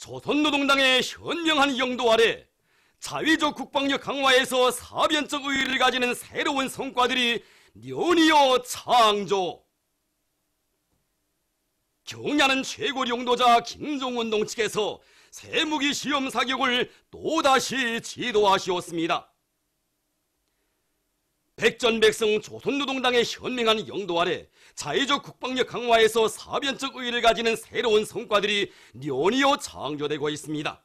조선노동당의 현명한 영도 아래 자위적 국방력 강화에서 사변적 의의를 가지는 새로운 성과들이 년이어 창조. 경야는 최고 용도자 김종운 동측에서 새무기 시험 사격을 또다시 지도하시었습니다. 백전백승 조선노동당의 현명한 영도 아래 자위적 국방력 강화에서 사변적 의의를 가지는 새로운 성과들이 년이어 창조되고 있습니다.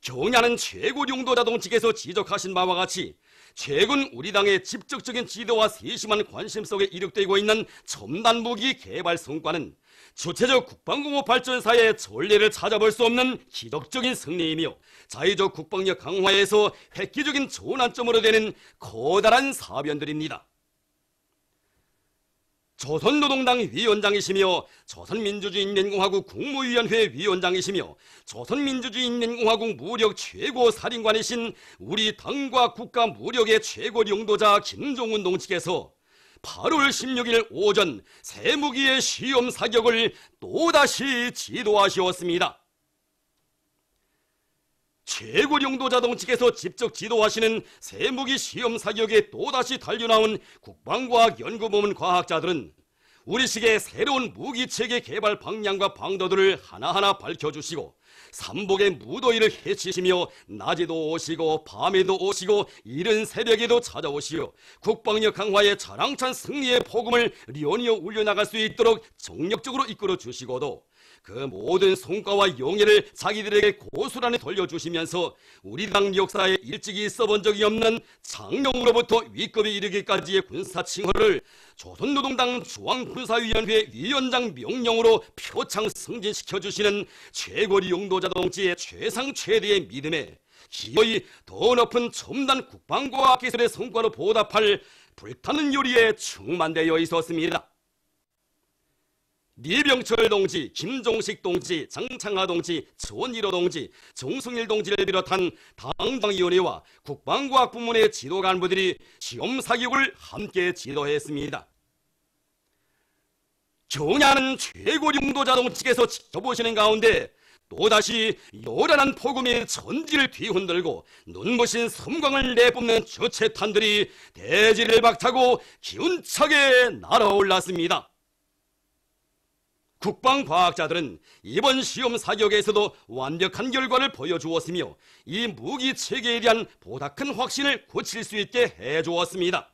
경야는 최고 용도자 동측에서 지적하신 바와 같이 최근 우리 당의 직접적인 지도와 세심한 관심 속에 이룩되고 있는 첨단 무기 개발 성과는 주체적 국방공업 발전사의 전례를 찾아볼 수 없는 기적적인 승리이며 자위적 국방력 강화에서 획기적인 전환점으로 되는 커다란 사변들입니다. 조선노동당 위원장이시며 조선민주주의인민공화국 국무위원회 위원장이시며 조선민주주의인민공화국 무력 최고사령관이신 우리 당과 국가 무력의 최고 용도자 김종운 동측에서 8월 16일 오전 새무기의 시험 사격을 또다시 지도하시었습니다. 최고 용도자 동측에서 직접 지도하시는 새무기 시험 사격에 또다시 달려나온 국방과학연구부문 과학자들은 우리식의 새로운 무기체계 개발 방향과 방도들을 하나하나 밝혀주시고 삼복의 무더위를 해치시며 낮에도 오시고 밤에도 오시고 이른 새벽에도 찾아오시어 국방력 강화의 자랑찬 승리의 복음을 연이어 울려나갈 수 있도록 정력적으로 이끌어 주시고도 그 모든 성과와 영예를 자기들에게 고스란히 돌려주시면서 우리 당 역사에 일찍이 있어본 적이 없는 장령으로부터 위급에 이르기까지의 군사 칭호를 조선노동당 중앙군사위원회 위원장 명령으로 표창 승진시켜주시는 최고리 용도자 동지의 최상 최대의 믿음에 기어이 더 높은 첨단 국방과학 기술의 성과로 보답할 불타는 요리에 충만되어 있었습니다. 리병철 동지, 김종식 동지, 장창하 동지, 전일호 동지, 정승일 동지를 비롯한 당당위원회와 국방과학 부문의 지도 간부들이 시험 사격을 함께 지도했습니다. 경야는 최고 용도자 동측에서 지켜보시는 가운데 또다시 요란한 폭음이 전지를 뒤흔들고 눈부신 섬광을 내뿜는 주체탄들이 대지를 박차고 기운차게 날아올랐습니다. 국방과학자들은 이번 시험 사격에서도 완벽한 결과를 보여주었으며 이 무기 체계에 대한 보다 큰 확신을 굳힐 수 있게 해주었습니다.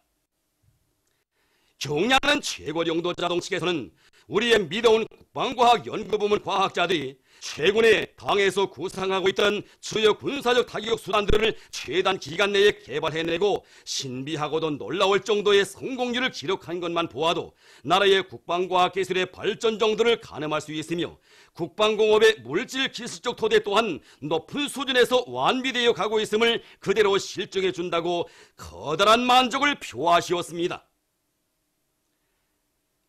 경야는 최고 용도자 동측에서는 우리의 믿어온 국방과학연구부문 과학자들이 최근에 당에서 구상하고 있던 주요 군사적 타격 수단들을 최단 기간 내에 개발해내고 신비하고도 놀라울 정도의 성공률을 기록한 것만 보아도 나라의 국방과학 기술의 발전 정도를 가늠할 수 있으며 국방공업의 물질 기술적 토대 또한 높은 수준에서 완비되어 가고 있음을 그대로 실증해 준다고 커다란 만족을 표하시었습니다.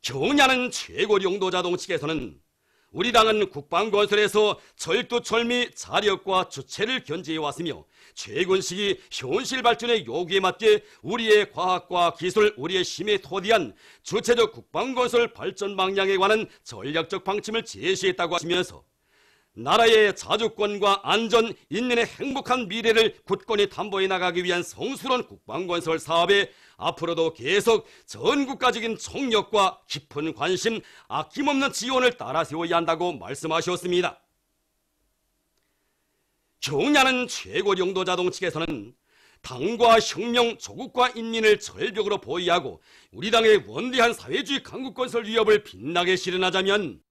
경야는 최고 용도자 동측에서는 우리 당은 국방건설에서 철두철미 자력과 주체를 견지해왔으며 최근 시기 현실 발전의 요구에 맞게 우리의 과학과 기술, 우리의 힘에 토대한 주체적 국방건설 발전 방향에 관한 전략적 방침을 제시했다고 하시면서 나라의 자주권과 안전, 인민의 행복한 미래를 굳건히 담보해 나가기 위한 성스러운 국방건설 사업에 앞으로도 계속 전국가적인 총력과 깊은 관심, 아낌없는 지원을 따라 세워야 한다고 말씀하셨습니다. 경야는 최고 용도자 동측에서는 당과 혁명, 조국과 인민을 절벽으로 보위하고 우리 당의 원대한 사회주의 강국건설 위협을 빛나게 실현하자면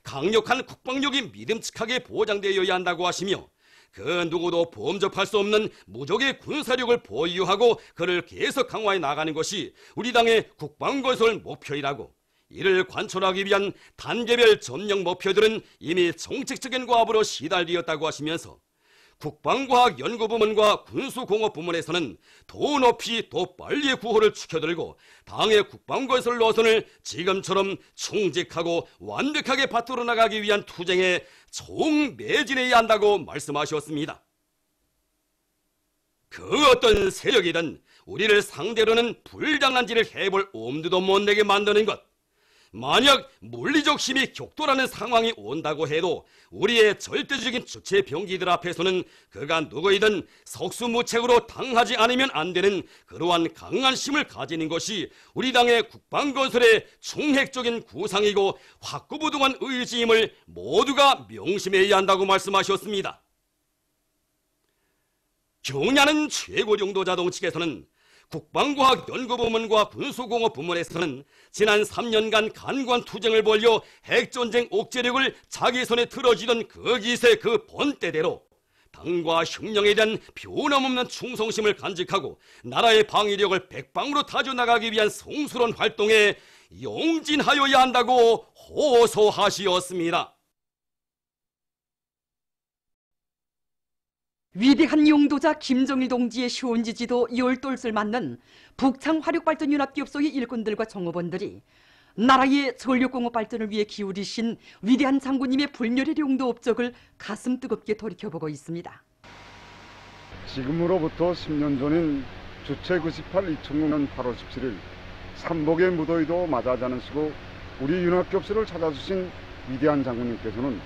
강력한 국방력이 믿음직하게 보장되어야 한다고 하시며 그 누구도 범접할 수 없는 무적의 군사력을 보유하고 그를 계속 강화해 나가는 것이 우리 당의 국방건설 목표이라고 이를 관철하기 위한 단계별 점령 목표들은 이미 정책적인 과업으로 시달리었다고 하시면서 국방과학연구부문과 군수공업부문에서는 더 높이 더 빨리의 구호를 추켜들고 당의 국방건설 노선을 지금처럼 충직하고 완벽하게 바꾸어 나가기 위한 투쟁에 총매진해야 한다고 말씀하셨습니다. 그 어떤 세력이든 우리를 상대로는 불장난질을 해볼 엄두도 못 내게 만드는 것, 만약 물리적 힘이 격돌하는 상황이 온다고 해도 우리의 절대적인 주체 병기들 앞에서는 그가 누구이든 석수무책으로 당하지 않으면 안 되는 그러한 강한 힘을 가지는 것이 우리 당의 국방건설의 총핵적인 구상이고 확고부동한 의지임을 모두가 명심해야 한다고 말씀하셨습니다. 경야는 최고령도자동 측에서는 국방과학연구부문과 군수공업부문에서는 지난 3년간 간관 투쟁을 벌여 핵전쟁 옥죄력을 자기 손에 들어지던 그 기세 그 본때대로 당과 혁명에 대한 변함없는 충성심을 간직하고 나라의 방위력을 백방으로 다져나가기 위한 성스러운 활동에 용진하여야 한다고 호소하시었습니다. 위대한 용도자 김정일 동지의 시원지지도 열돌을 맞는 북창화력발전연합기업소의 일꾼들과 정업원들이 나라의 전력공업 발전을 위해 기울이신 위대한 장군님의 불멸의 용도 업적을 가슴 뜨겁게 돌이켜보고 있습니다. 지금으로부터 10년 전인 주체 98 2006년 8월 17일 삼복의 무더위도 맞아하지 않으시고 우리 윤활기업소를 찾아주신 위대한 장군님께서는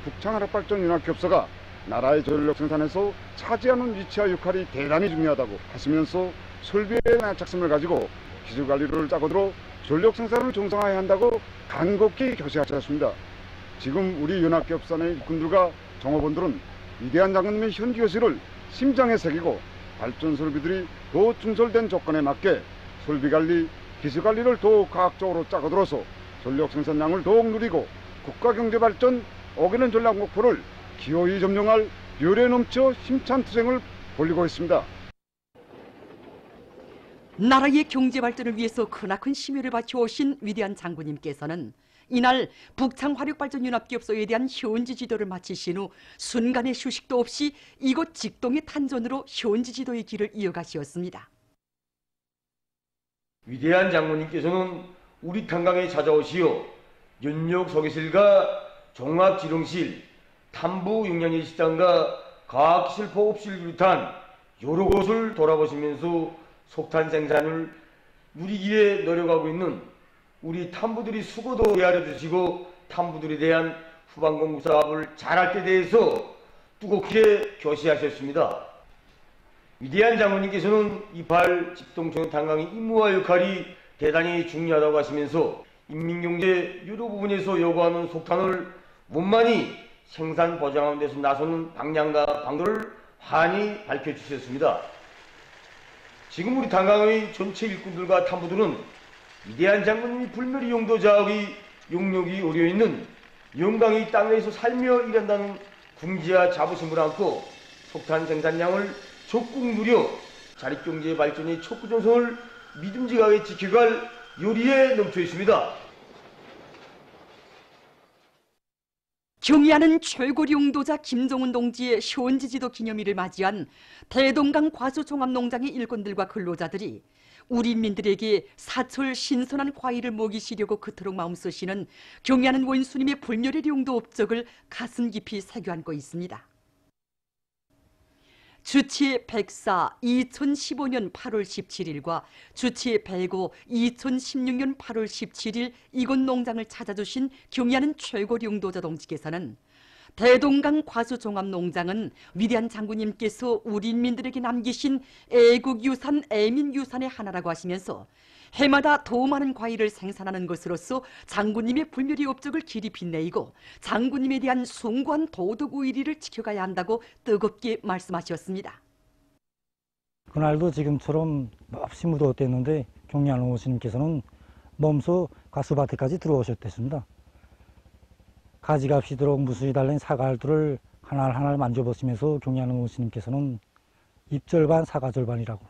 북창화력발전연합기업소가 나라의 전력 생산에서 차지하는 위치와 역할이 대단히 중요하다고 하시면서 설비의 난착성을 가지고 기술관리를 짜고 들어 전력 생산을 정상화해야 한다고 간곡히 교시하셨습니다. 지금 우리 연합기업소 내 일꾼들과 정업원들은 위대한 장군님의 현기교시를 심장에 새기고 발전 설비들이 더 준설된 조건에 맞게 설비관리, 기술관리를 더욱 과학적으로 짜고 들어서 전력 생산량을 더욱 누리고 국가경제발전 5개년 전략 목표를 기어이 점령할 열에 넘쳐 힘찬 투쟁을 벌이고 있습니다. 나라의 경제 발전을 위해서 크나큰 심혈을 바쳐오신 위대한 장군님께서는 이날 북창화력발전연합기업소에 대한 현지 지도를 마치신 후 순간의 휴식도 없이 이곳 직동의 탄전으로 현지 지도의 길을 이어가시었습니다. 위대한 장군님께서는 우리 탄강에 찾아오시어 연력서기실과 종합지령실, 탐부육량일시장과 과학기술보급실을 비롯한 여러 곳을 돌아보시면서 석탄 생산을 누리기에 노력하고 있는 우리 탐부들이 수고도 헤아려 주시고 탐부들에 대한 후방 공급 사업을 잘할 때 대해서 뜨겁게 교시하셨습니다. 위대한 장군님께서는 28 직동청 탄강의 임무와 역할이 대단히 중요하다고 하시면서 인민경제 여러 부분에서 요구하는 석탄을 원만히 생산 보장하는 데서 나서는 방향과 방도를 환히 밝혀주셨습니다. 지금 우리 탄강의 전체 일꾼들과 탐부들은 위대한 장군님이 불멸의 용도자의 용력이 어려있는 영광의 땅에서 살며 일한다는 궁지와 자부심을 안고 석탄 생산량을 적극 누려 자립경제 발전의 척구전선을 믿음직하게 지켜갈 요리에 넘쳐 있습니다. 경의하는 최고 용도자 김정은 동지의 현지지도 기념일을 맞이한 대동강 과수종합농장의 일꾼들과 근로자들이 우리 인민들에게 사철 신선한 과일을 먹이시려고 그토록 마음 쓰시는 경의하는 원수님의 불멸의 용도 업적을 가슴 깊이 새겨안고 있습니다. 주치 104 2015년 8월 17일과 주치 105 2016년 8월 17일 이곳 농장을 찾아주신 경의하는 최고 용도자 동지께서는 대동강 과수종합농장은 위대한 장군님께서 우리 인민들에게 남기신 애국유산, 애민유산의 하나라고 하시면서 해마다 더 많은 과일을 생산하는 것으로서 장군님의 불멸의 업적을 길이 빛내이고 장군님에 대한 숭고한 도덕 의리를 지켜가야 한다고 뜨겁게 말씀하셨습니다. 그날도 지금처럼 몹시 무더웠댔는데 경리하는 오스님께서는 몸소 가수밭에까지 들어오셨댔습니다. 가지값이도록 무수히 달린 사과알들을 하나하나 만져보시면서 경리하는 오스님께서는 잎절반 사과절반이라고,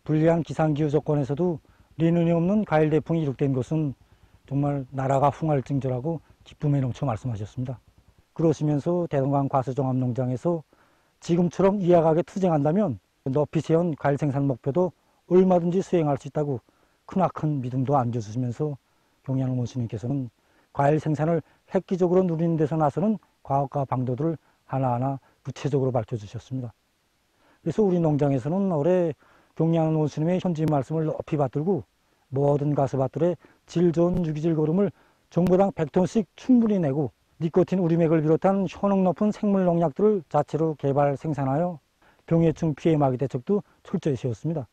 불리한 기상기후 조건에서도 리눈이 없는 과일 대풍이 이룩된 것은 정말 나라가 흥할증조라고 기쁨에 넘쳐 말씀하셨습니다. 그러시면서 대동강 과수종합농장에서 지금처럼 이악하게 투쟁한다면 높이 세운 과일 생산 목표도 얼마든지 수행할 수 있다고 크나큰 믿음도 안겨주시면서 경리하는 오스님께서는 과일 생산을 획기적으로 누리는 데서 나서는 과학과 방도들을 하나하나 구체적으로 밝혀주셨습니다. 그래서 우리 농장에서는 올해 경리하는 오스님의 현지 말씀을 높이 받들고 모든 가수밭들에 질 좋은 유기질 거름을 정보당 100톤씩 충분히 내고 니코틴 우리맥을 비롯한 효능 높은 생물 농약들을 자체로 개발 생산하여 병해충 피해 마개 대책도 철저히 세웠습니다.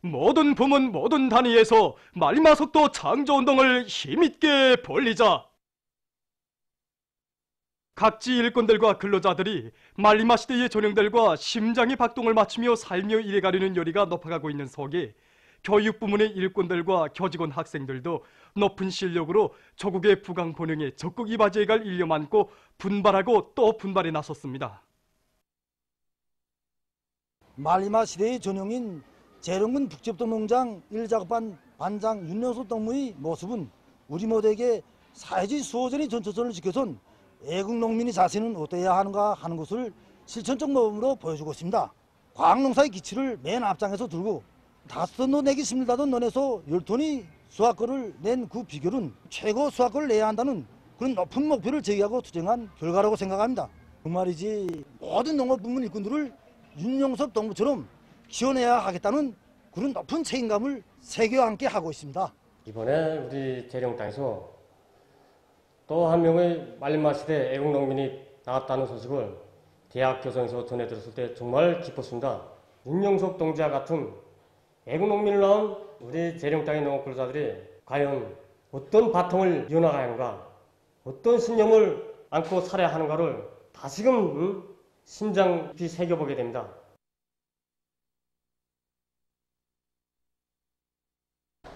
모든 부문 모든 단위에서 말리마속도 창조운동을 힘있게 벌리자. 각지 일꾼들과 근로자들이 말리마 시대의 전형들과 심장의 박동을 맞추며 살며 일해가려는 열의가 높아가고 있는 속에 교육부문의 일꾼들과 교직원 학생들도 높은 실력으로 조국의 부강 번영에 적극 이바지해갈 일념 안고 분발하고 또 분발에 나섰습니다. 말리마 시대의 전형인 재롱군 북접동농장 1작업반 반장 윤여소 동무의 모습은 우리 모두에게 사회주의 수호전의 전초선을 지켜선 애국 농민의 자세는 어떠해야 하는가 하는 것을 실천적 모범으로 보여주고 있습니다. 과학농사의 기치를 맨 앞장에서 들고 5톤도 내기 힘들다던 논에서 10톤이 수확거를 낸 그 비결은 최고 수확거를 내야 한다는 그런 높은 목표를 제기하고 투쟁한 결과라고 생각합니다. 그 말이지 모든 농업부문 일꾼들을 윤영섭 동무처럼 지원해야 하겠다는 그런 높은 책임감을 세계와 함께 하고 있습니다. 이번에 우리 재령 땅에서 또 한 명의 말리마 시대 애국 농민이 나왔다는 소식을 대학 교정에서 전해 들었을 때 정말 기뻤습니다. 윤영석 동지와 같은 애국 농민을 낳은 우리 재령 땅의 농업 근로자들이 과연 어떤 바통을 이어나가야 하는가, 어떤 신념을 안고 살아야 하는가를 다시금 심장 깊이 새겨보게 됩니다.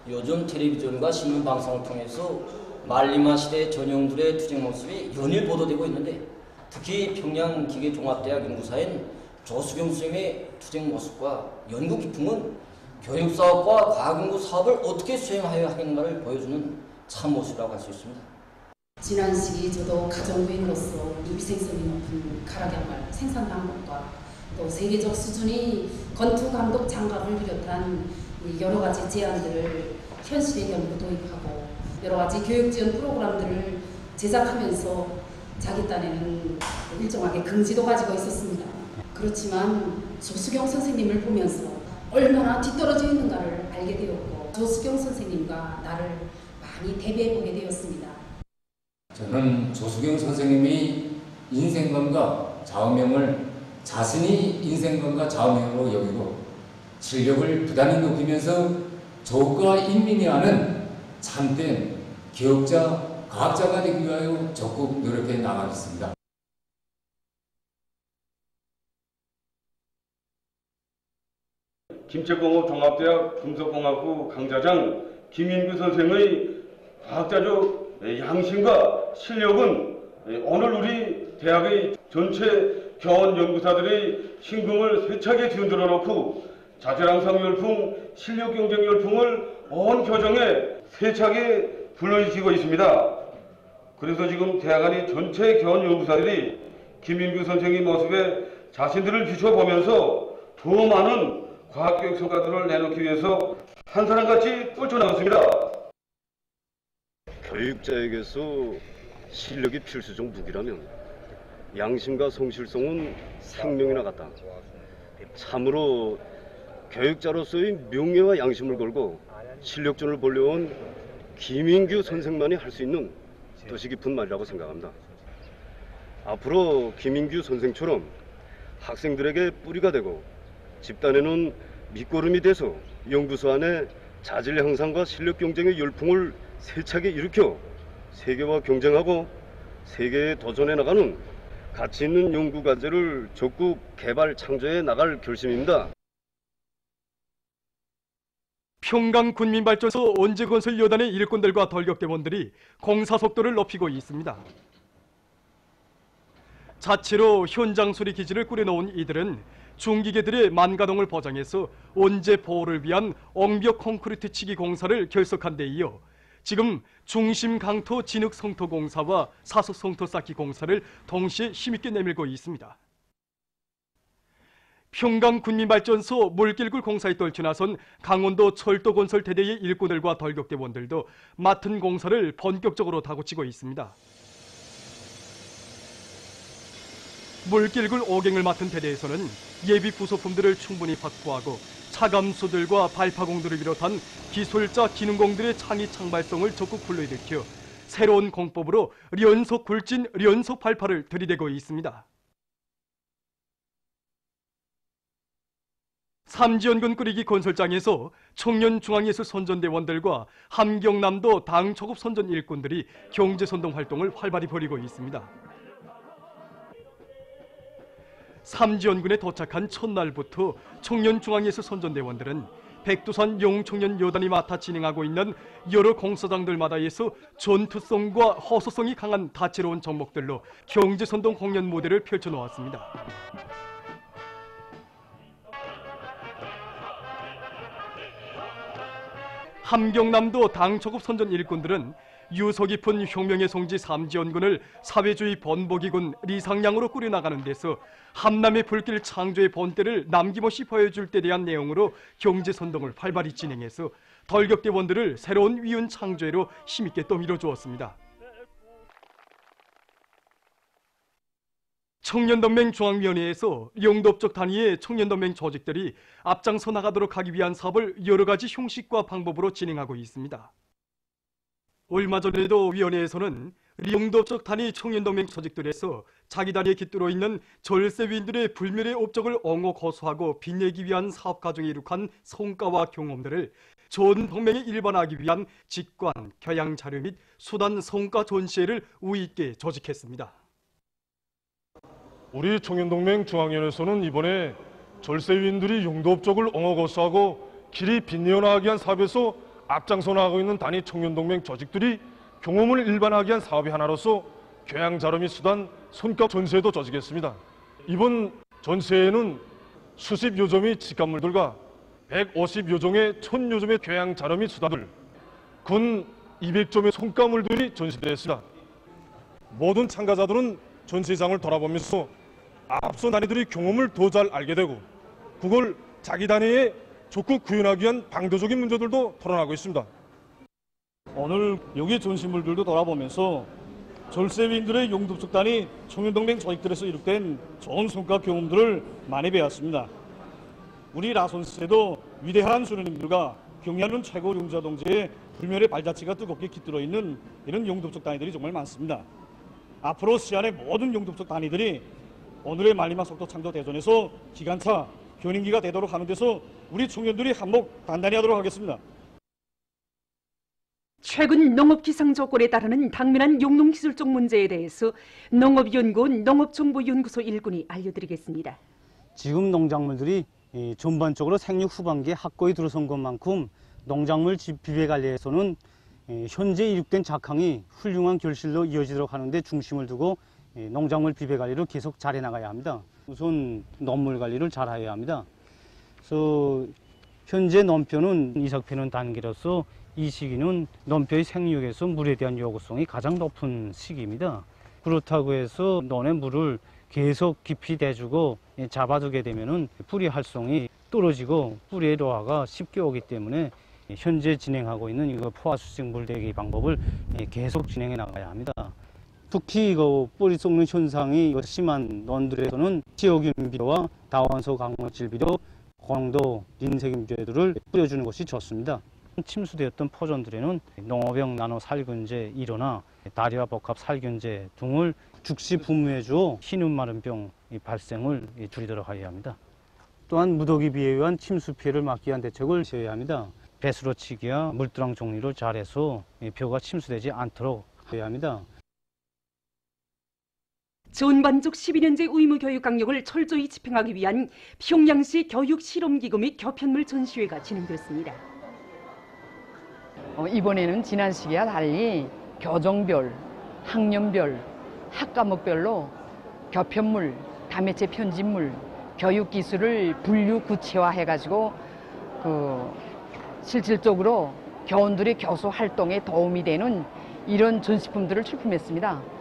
요즘 텔레비전과 신문방송을 통해서 말리마 시대 전형들의 투쟁 모습이 연일 보도되고 있는데 특히 평양기계종합대학 연구사인 조수경 선생님의 투쟁 모습과 연구 기풍은 교육사업과 과학연구 사업을 어떻게 수행하여야 하는가를 보여주는 참모습이라고 할 수 있습니다. 지난 시기 저도 가정부인으로서 위생성이 높은 가락양말 생산 방법과 또 세계적 수준의 건투 감독 장갑을 비롯한 여러 가지 제안들을 현실에 연구 도입하고 여러 가지 교육 지원 프로그램들을 제작하면서 자기 딴에는 일정하게 긍지도 가지고 있었습니다. 그렇지만 조수경 선생님을 보면서 얼마나 뒤떨어져 있는가를 알게 되었고 조수경 선생님과 나를 많이 대비해보게 되었습니다. 저는 조수경 선생님이 인생관과 좌우명을 자신이 인생관과 좌우명으로 여기고 실력을 부단히 높이면서 조국과 인민이 하는 참된 교육자, 과학자가 되기 위하여 적극 노력해 나가겠습니다. 김책공업 종합대학 금속공학부 강좌장 김인규 선생의 과학자적 양심과 실력은 오늘 우리 대학의 전체 교원 연구사들의 신금을 세차게 뒤흔들어 놓고 자질항상 열풍, 실력 경쟁 열풍을 온 교정에 세차게 불러일으키고 있습니다. 그래서 지금 대학 안의 전체 교원 연구사들이 김인규 선생의 모습에 자신들을 비춰보면서 더 많은 과학교육 성과들을 내놓기 위해서 한 사람같이 뛰쳐나갔습니다. 교육자에게서 실력이 필수적 무기라면 양심과 성실성은 생명이나 같다. 참으로 교육자로서의 명예와 양심을 걸고 실력전을 벌려온 김인규 선생만이 할 수 있는 뜻이 깊은 말이라고 생각합니다. 앞으로 김인규 선생처럼 학생들에게 뿌리가 되고 집단에는 밑거름이 돼서 연구소 안에 자질 향상과 실력 경쟁의 열풍을 세차게 일으켜 세계와 경쟁하고 세계에 도전해 나가는 가치 있는 연구 과제를 적극 개발 창조해 나갈 결심입니다. 평강군민발전소 원제건설 여단의 일꾼들과 돌격대원들이 공사 속도를 높이고 있습니다. 자체로 현장 수리 기지를 꾸려놓은 이들은 중기계들의 만가동을 보장해서 원제 보호를 위한 옹벽 콘크리트 치기 공사를 결석한 데 이어 지금 중심 강토 진흙 성토 공사와 사석 성토 쌓기 공사를 동시에 힘있게 내밀고 있습니다. 평강군민발전소 물길굴 공사에 떨쳐나선 강원도 철도건설 대대의 일꾼들과 돌격대원들도 맡은 공사를 본격적으로 다구치고 있습니다. 물길굴 5갱을 맡은 대대에서는 예비 부속품들을 충분히 확보하고 차감소들과 발파공들을 비롯한 기술자 기능공들의 창의 창발성을 적극 불러일으켜 새로운 공법으로 연속 굴진, 연속 발파를 들이대고 있습니다. 삼지연군 끓이기 건설장에서 청년중앙예술 선전대원들과 함경남도 당초급 선전 일꾼들이 경제선동 활동을 활발히 벌이고 있습니다. 삼지연군에 도착한 첫날부터 청년중앙예술 선전대원들은 백두산 영웅청년 여단이 맡아 진행하고 있는 여러 공사장들마다에서 전투성과 허소성이 강한 다채로운 종목들로 경제선동 공연 무대를 펼쳐놓았습니다. 함경남도 당초급 선전 일꾼들은 유서 깊은 혁명의 성지 삼지연군을 사회주의 번복이군 리상량으로 꾸려나가는 데서 함남의 불길 창조의 본때를 남김없이 보여줄 때 대한 내용으로 경제선동을 활발히 진행해서 덜격대원들을 새로운 위훈 창조회로 힘있게 또 밀어주었습니다. 청년동맹 중앙위원회에서 영도적 단위의 청년동맹 조직들이 앞장서 나가도록 하기 위한 사업을 여러 가지 형식과 방법으로 진행하고 있습니다. 얼마 전에도 위원회에서는 영도적 단위 청년동맹 조직들에서 자기 단위에 깃들어 있는 절세위인들의 불멸의 업적을 옹호 고소하고 빛내기 위한 사업 과정에 이룩한 성과와 경험들을 전 동맹에 일반화하기 위한 직관, 교양 자료 및 수단 성과 전시회를 우위 있게 조직했습니다. 우리 청년동맹 중앙위원회에서는 이번에 절세위인들이 용도업적을 옹호고소하고 길이 빛내어나가기 위한 사업에서 앞장서 나가고 있는 단위 청년동맹 조직들이 경험을 일반화하기 위한 사업의 하나로서 교양자료 및 수단, 손값 전시회도 조직했습니다. 이번 전시회에는 수십 요점의 직감물들과 150여 종의 1000여 점의 교양자료 및 수단들, 군 200점의 손가물들이 전시되었습니다. 모든 참가자들은 전시장을 돌아보면서 앞선 단위들의 경험을 더 잘 알게 되고 그걸 자기 단위에 적극 구현하기 위한 방도적인 문제들도 토론하고 있습니다. 오늘 여기 전시물들도 돌아보면서 절세위인들의 용도적 단위 청년동맹 조직들에서 이룩된 좋은 성과 경험들을 많이 배웠습니다. 우리 라손세도 위대한 수련님들과 경리하는 최고 용자동지의 불멸의 발자취가 뜨겁게 깃들어 있는 이런 용도적 단위들이 정말 많습니다. 앞으로 시안의 모든 용도적 단위들이 오늘의 말리마 속도 창조 대전에서 기관차 견인기가 되도록 하는 데서 우리 청년들이 한몫 단단히 하도록 하겠습니다. 최근 농업 기상 조건에 따르는 당면한 용농기술적 문제에 대해서 농업연구원 농업정보연구소 일꾼이 알려드리겠습니다. 지금 농작물들이 전반적으로 생육 후반기에 학고에 들어선 것만큼 농작물 비배 관리에서는 현재 이룩된 작황이 훌륭한 결실로 이어지도록 하는데 중심을 두고 농작물 비배 관리를 계속 잘해 나가야 합니다. 우선 논물 관리를 잘해야 합니다. 그래서 현재 논표는 이삭피는 단계로서 이 시기는 논표의 생육에서 물에 대한 요구성이 가장 높은 시기입니다. 그렇다고 해서 논에 물을 계속 깊이 대주고 잡아두게 되면은 뿌리 활성이 떨어지고 뿌리의 노화가 쉽게 오기 때문에 현재 진행하고 있는 이거 포화수직 물대기 방법을 계속 진행해 나가야 합니다. 특히 이거 뿌리 썩는 현상이 심한 논들에서는 지역균비료와 다원소 강물질 비료, 고농도 린세균제들을 뿌려주는 것이 좋습니다. 침수되었던 포존들에는 농업용 나노 살균제 1호나 다리와 복합 살균제 등을 즉시 분무해 주어 흰눈마름병 발생을 줄이도록 해야 합니다. 또한 무더기 비에 의한 침수 피해를 막기 위한 대책을 세워야 합니다. 배수로치기와 물두랑 정리를 잘해서 벼가 침수되지 않도록 해야 합니다. 전반적 12년제 의무교육 강령을 철저히 집행하기 위한 평양시 교육실험기구 및 교편물 전시회가 진행됐습니다. 이번에는 지난 시기와 달리 교정별, 학년별, 학과목별로 교편물, 다매체 편집물, 교육기술을 분류 구체화해가지고 실질적으로 교원들의 교수 활동에 도움이 되는 이런 전시품들을 출품했습니다.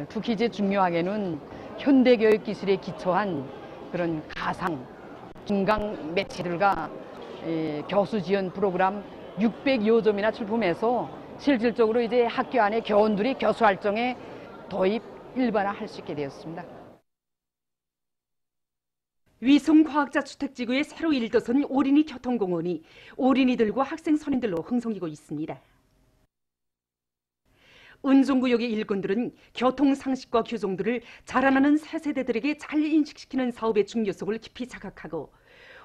특히 이제 중요하게는 현대교육기술에 기초한 그런 가상, 중강 매체들과 교수 지원 프로그램 600여 점이나 출품해서 실질적으로 이제 학교 안에 교원들이 교수 활동에 도입 일반화할 수 있게 되었습니다. 위성과학자 주택지구에 새로 일도선 오린이 교통공원이 오린이들과 학생 선임들로 흥성이고 있습니다. 은종구역의 일꾼들은 교통상식과 규정들을 자라나는 새 세대들에게 잘 인식시키는 사업의 중요성을 깊이 자각하고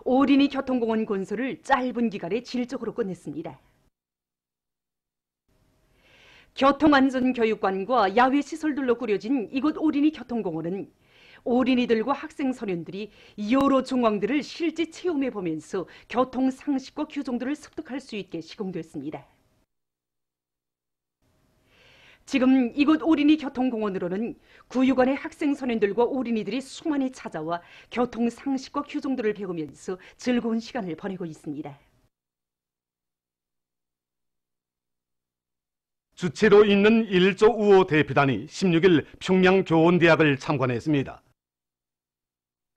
오린이 교통공원 건설을 짧은 기간에 질적으로 끝냈습니다. 교통안전교육관과 야외시설들로 꾸려진 이곳 오린이 교통공원은 오린이들과 학생 소년들이 여러 정황들을 실제 체험해보면서 교통상식과 규정들을 습득할 수 있게 시공됐습니다. 지금 이곳 오린이 교통공원으로는 구유관의 학생 소년들과 오린이들이 수많이 찾아와 교통상식과 규정들을 배우면서 즐거운 시간을 보내고 있습니다. 주체로 있는 1조 우호 대표단이 16일 평양교원대학을 참관했습니다.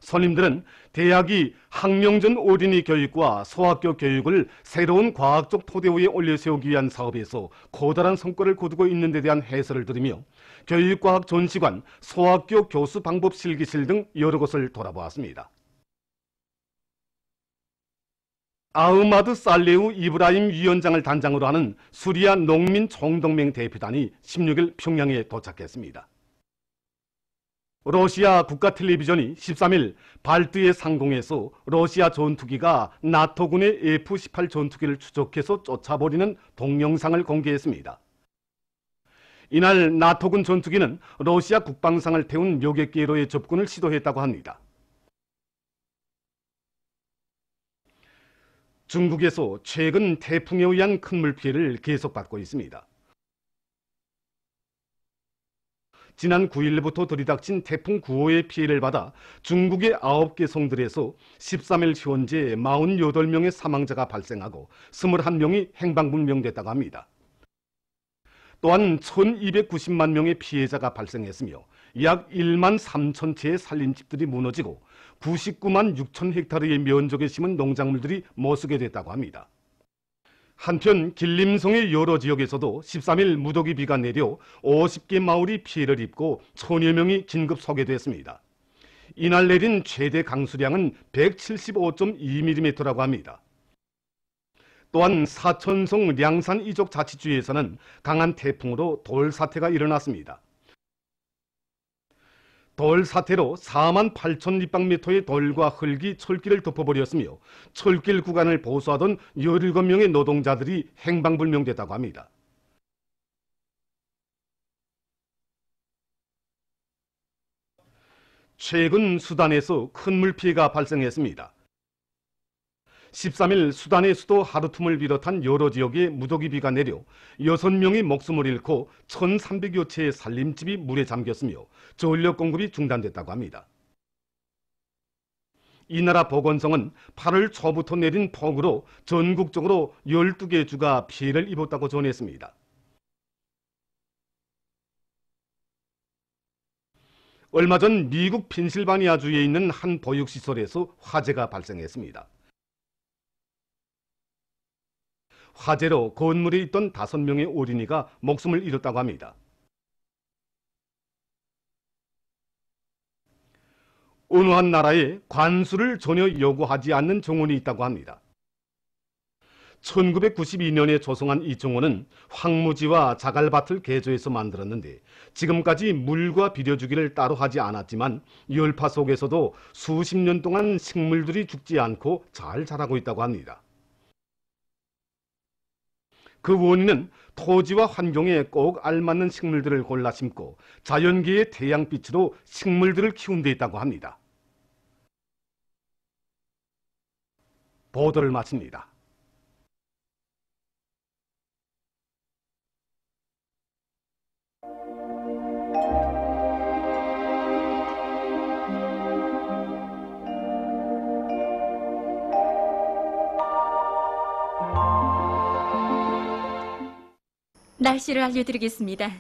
선임들은 대학이 학령전 오린이 교육과 소학교 교육을 새로운 과학적 토대 위에 올려세우기 위한 사업에서 커다란 성과를 거두고 있는 데 대한 해설을 들으며 교육과학 전시관, 소학교 교수 방법 실기실 등 여러 곳을 돌아보았습니다. 아흐마드 살레우 이브라임 위원장을 단장으로 하는 수리아 농민 총동맹 대표단이 16일 평양에 도착했습니다. 러시아 국가텔레비전이 13일 발트해 상공에서 러시아 전투기가 나토군의 F-18 전투기를 추적해서 쫓아버리는 동영상을 공개했습니다. 이날 나토군 전투기는 러시아 국방상을 태운 몇 개로의 접근을 시도했다고 합니다. 중국에서 최근 태풍에 의한 큰 물피해를 계속받고 있습니다. 지난 9일부터 들이닥친 태풍 9호의 피해를 받아 중국의 9개 성들에서 13일 현재 48명의 사망자가 발생하고 21명이 행방불명됐다고 합니다. 또한 1290만 명의 피해자가 발생했으며 약 1만 3천 채의 산림집들이 무너지고 99만 6천 헥타르의 면적에 심은 농작물들이 못쓰게 됐다고 합니다. 한편 길림성의 여러 지역에서도 13일 무더기 비가 내려 50개 마을이 피해를 입고 1000여 명이 긴급 소개됐습니다. 이날 내린 최대 강수량은 175.2mm라고 합니다. 또한 사천성 량산 이족 자치주에서는 강한 태풍으로 돌 사태가 일어났습니다. 돌 사태로 4만 8천立方미터의 돌과 흙이 철길을 덮어버렸으며 철길 구간을 보수하던 17명의 노동자들이 행방불명됐다고 합니다. 최근 수단에서 큰 물피해가 발생했습니다. 13일 수단의 수도 하르툼을 비롯한 여러 지역에 무더기 비가 내려 6명이 목숨을 잃고 1,300여 채의 산림집이 물에 잠겼으며 전력 공급이 중단됐다고 합니다. 이 나라 보건성은 8월 초부터 내린 폭우로 전국적으로 12개 주가 피해를 입었다고 전했습니다. 얼마 전 미국 펜실바니아주에 있는 한 보육시설에서 화재가 발생했습니다. 화재로 건물에 있던 5명의 어린이가 목숨을 잃었다고 합니다. 어느 한 나라에 관수를 전혀 요구하지 않는 정원이 있다고 합니다. 1992년에 조성한 이 정원은 황무지와 자갈밭을 개조해서 만들었는데 지금까지 물과 비료주기를 따로 하지 않았지만 열파 속에서도 수십 년 동안 식물들이 죽지 않고 잘 자라고 있다고 합니다. 그 원인은 토지와 환경에 꼭 알맞는 식물들을 골라 심고 자연계의 태양빛으로 식물들을 키운 데 있다고 합니다. 보도를 마칩니다. 날씨를 알려드리겠습니다.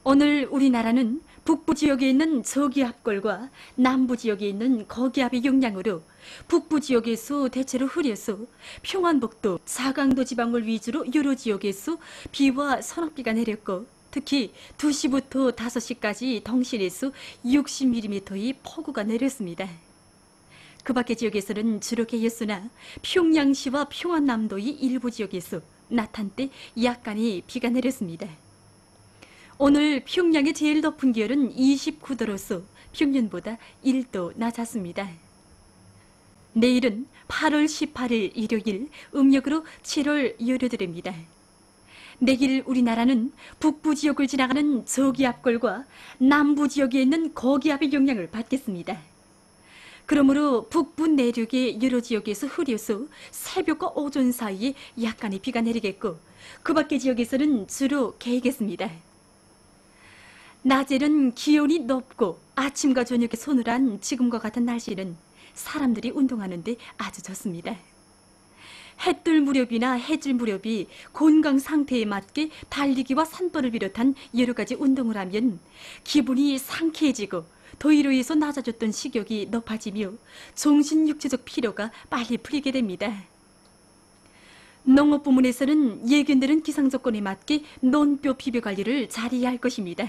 오늘 우리나라는 북부 지역에 있는 저기압골과 남부 지역에 있는 거기압의 영향으로 북부 지역에서 대체로 흐려서 평안북도, 사강도 지방을 위주로 여러 지역에서 비와 서낙비가 내렸고 특히 2시부터 5시까지 덩실에서 60mm의 폭우가 내렸습니다. 그 밖의 지역에서는 주로 개였으나 평양시와 평안남도의 일부 지역에서 나탄 때 약간의 비가 내렸습니다. 오늘 평양의 제일 높은 기온은 29도로서 평년보다 1도 낮았습니다. 내일은 8월 18일 일요일 음력으로 7월 열흘입니다. 내일 우리나라는 북부 지역을 지나가는 저기압골과 남부 지역에 있는 거기압의 영향을 받겠습니다. 그러므로 북부 내륙의 여러 지역에서 흐려서 새벽과 오전 사이에 약간의 비가 내리겠고 그 밖의 지역에서는 주로 개겠습니다. 낮에는 기온이 높고 아침과 저녁에 서늘한 지금과 같은 날씨는 사람들이 운동하는데 아주 좋습니다. 해뜰 무렵이나 해질 무렵이 건강 상태에 맞게 달리기와 산보를 비롯한 여러 가지 운동을 하면 기분이 상쾌해지고 더위로 인해서 낮아졌던 식욕이 높아지며 정신 육체적 피로가 빨리 풀리게 됩니다. 농업 부문에서는 예견되는 기상 조건에 맞게 논뼈 비벼 관리를 잘해야 할 것입니다.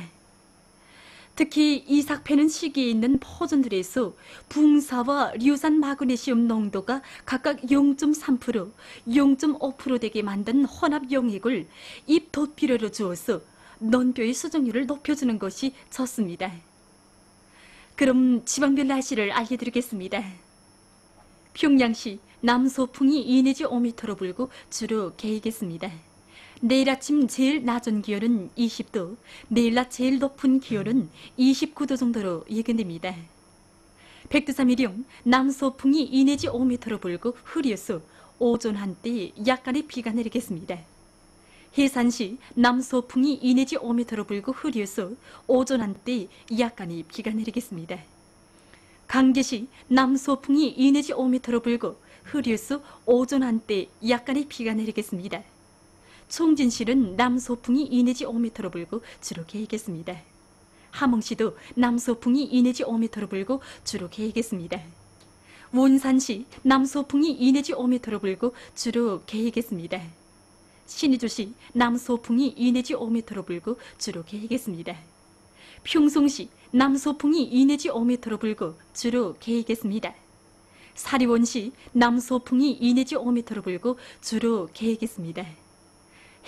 특히 이삭 패는 시기에 있는 포전들에서 붕사와 류산 마그네슘 농도가 각각 0.3%, 0.5% 되게 만든 혼합 용액을 잎 돛비료로 주어서 논뼈의 수정률을 높여주는 것이 좋습니다. 그럼 지방별 날씨를 알려드리겠습니다. 평양시 남서풍이 2 내지 5m로 불고 주로 개이겠습니다. 내일 아침 제일 낮은 기온은 20도, 내일 낮 제일 높은 기온은 29도 정도로 예견됩니다. 백두산미령 남서풍이 2 내지 5m로 불고 흐려서 오전 한때 약간의 비가 내리겠습니다. 해산시 남서풍이 2 내지 5m로 불고 흐려서 오전 한때 약간의 비가 내리겠습니다. 강계시 남서풍이 2 내지 5m로 불고 흐려서 오전 한때 약간의 비가 내리겠습니다. 총진시는 남서풍이 2 내지 5m로 불고 주로 개이겠습니다. 함흥시도 남서풍이 2 내지 5m로 불고 주로 개이겠습니다. 원산시 남서풍이 2 내지 5m로 불고 주로 개이겠습니다. 신의주시 남서풍이 2 내지 5m로 불고 주로 개이겠습니다. 평송시 남서풍이 2 내지 5m로 불고 주로 개이겠습니다. 사리원시 남서풍이 2 내지 5m로 불고 주로 개이겠습니다.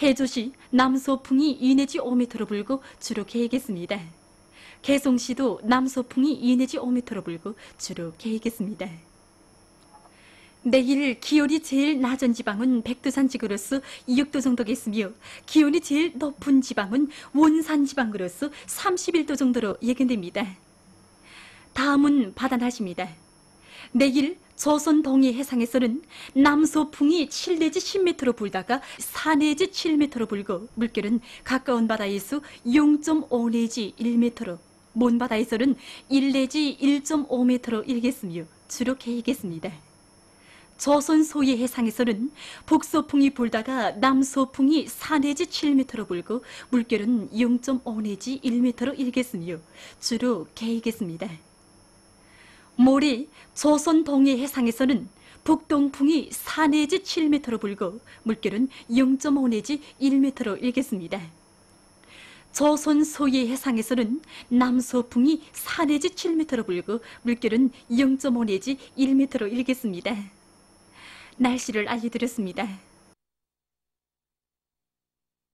해조시 남서풍이 2 내지 5m로 불고 주로 개이겠습니다. 개송시도 남서풍이 2 내지 5m로 불고 주로 개이겠습니다. 내일 기온이 제일 낮은 지방은 백두산 지구로서 6도 정도겠으며 기온이 제일 높은 지방은 원산 지방으로서 31도 정도로 예견됩니다. 다음은 바다 날씨입니다. 내일 조선 동해 해상에서는 남서풍이 7 내지 10m로 불다가 4 내지 7m로 불고 물결은 가까운 바다에서 0.5 내지 1m로 먼 바다에서는 1 내지 1.5m로 일겠으며 주로 개이겠습니다. 조선 소해 해상에서는 북서풍이 불다가 남서풍이 4 내지 7m로 불고 물결은 0.5 내지 1m로 일겠으며 주로 개이겠습니다. 모레 조선 동해 해상에서는 북동풍이 4 내지 7m로 불고 물결은 0.5 내지 1m로 일겠습니다. 조선 소해 해상에서는 남서풍이 4 내지 7m로 불고 물결은 0.5 내지 1m로 일겠습니다. 날씨를 알려드렸습니다.